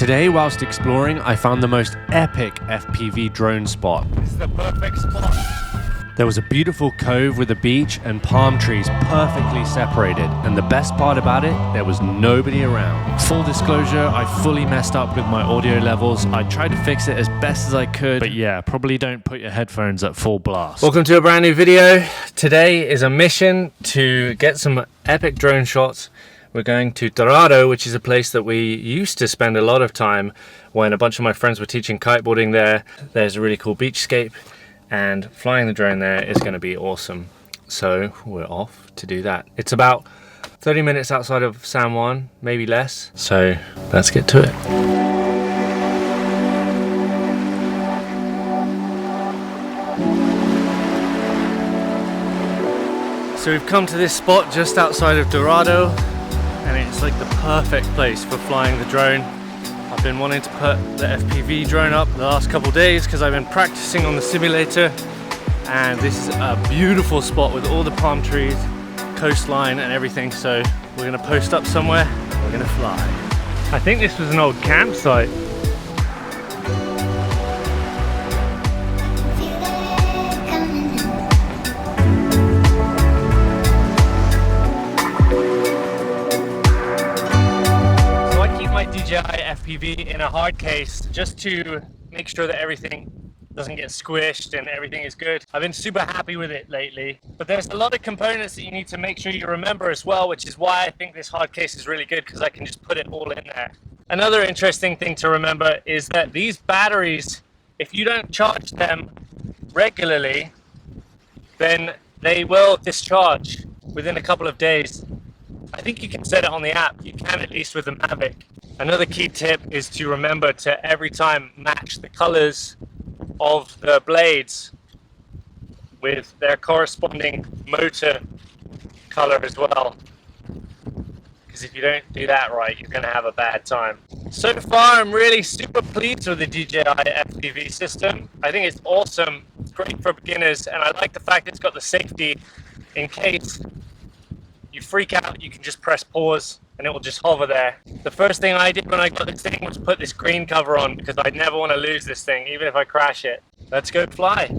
Today, whilst exploring, I found the most epic FPV drone spot. This is the perfect spot. There was a beautiful cove with a beach and palm trees perfectly separated, and the best part about it, there was nobody around. Full disclosure, I fully messed up with my audio levels. I tried to fix it as best as I could, but yeah, probably don't put your headphones at full blast. Welcome to a brand new video. Today is a mission to get some epic drone shots. We're going to Dorado, which is a place that we used to spend a lot of time when a bunch of my friends were teaching kiteboarding there. There's a really cool beachscape, and flying the drone there is going to be awesome. So we're off to do that. It's about 30 minutes outside of San Juan, maybe less. So let's get to it. So we've come to this spot just outside of Dorado, and it's like the perfect place for flying the drone. I've been wanting to put the FPV drone up the last couple days because I've been practicing on the simulator, and this is a beautiful spot with all the palm trees, coastline and everything. So we're gonna post up somewhere, we're gonna fly. I think this was an old campsite. DJI FPV in a hard case just to make sure that everything doesn't get squished and everything is good. I've been super happy with it lately, but there's a lot of components that you need to make sure you remember as well, which is why I think this hard case is really good, because I can just put it all in there. Another interesting thing to remember is that these batteries, if you don't charge them regularly, then they will discharge within a couple of days. I think you can set it on the app. You can, at least with the Mavic. Another key tip is to remember to every time match the colors of the blades with their corresponding motor color as well. Because if you don't do that right, you're going to have a bad time. So far, I'm really super pleased with the DJI FPV system. I think it's awesome. It's great for beginners, and I like the fact it's got the safety in case you freak out, you can just press pause and it will just hover there. The first thing I did when I got this thing was put this green cover on, because I never want to lose this thing, even if I crash it. Let's go fly.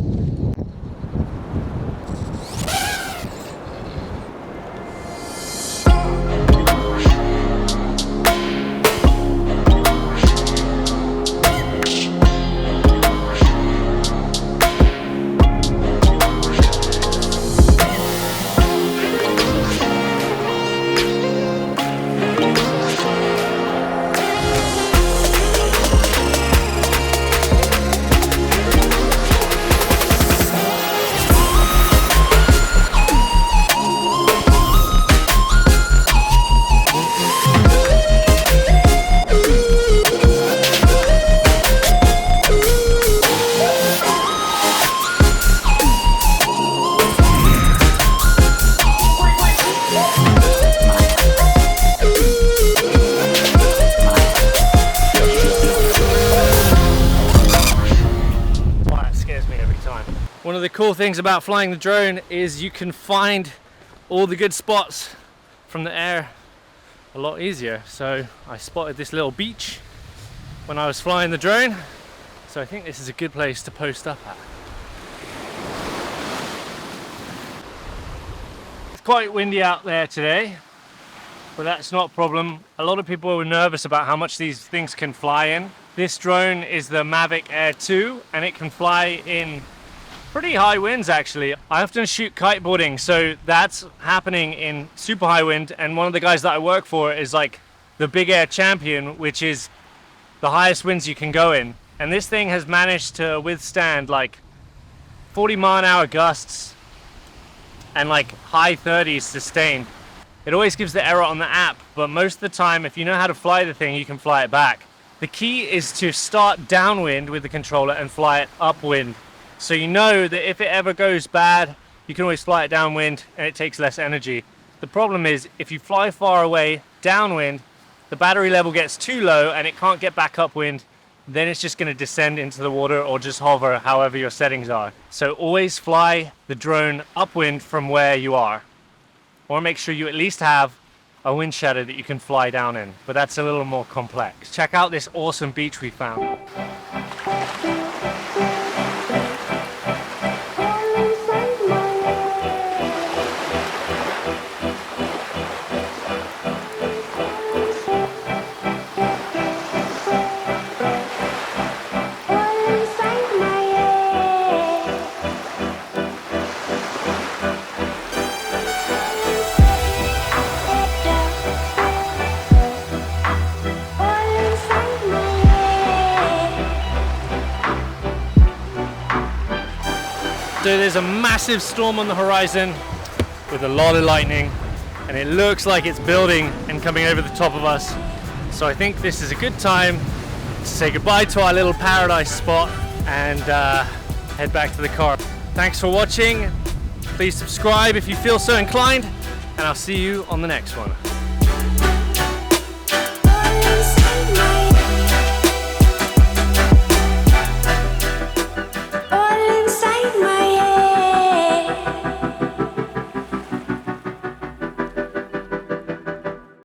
One of the cool things about flying the drone is you can find all the good spots from the air a lot easier. So I spotted this little beach when I was flying the drone, so I think this is a good place to post up at. It's quite windy out there today, but that's not a problem. A lot of people were nervous about how much these things can fly in. This drone is the Mavic Air 2, and it can fly in pretty high winds actually. I often shoot kiteboarding, so that's happening in super high wind, and one of the guys that I work for is like the big air champion, which is the highest winds you can go in. And this thing has managed to withstand like 40-mile-an-hour gusts and like high 30s sustained. It always gives the error on the app, but most of the time, if you know how to fly the thing, you can fly it back. The key is to start downwind with the controller and fly it upwind. So you know that if it ever goes bad, you can always fly it downwind and it takes less energy. The problem is, if you fly far away downwind, the battery level gets too low and it can't get back upwind, then it's just going to descend into the water or just hover, however your settings are. So always fly the drone upwind from where you are, or make sure you at least have a wind shadow that you can fly down in, but that's a little more complex. Check out this awesome beach we found. So there's a massive storm on the horizon with a lot of lightning, and it looks like it's building and coming over the top of us. So I think this is a good time to say goodbye to our little paradise spot and head back to the car. Thanks for watching. Please subscribe if you feel so inclined, and I'll see you on the next one.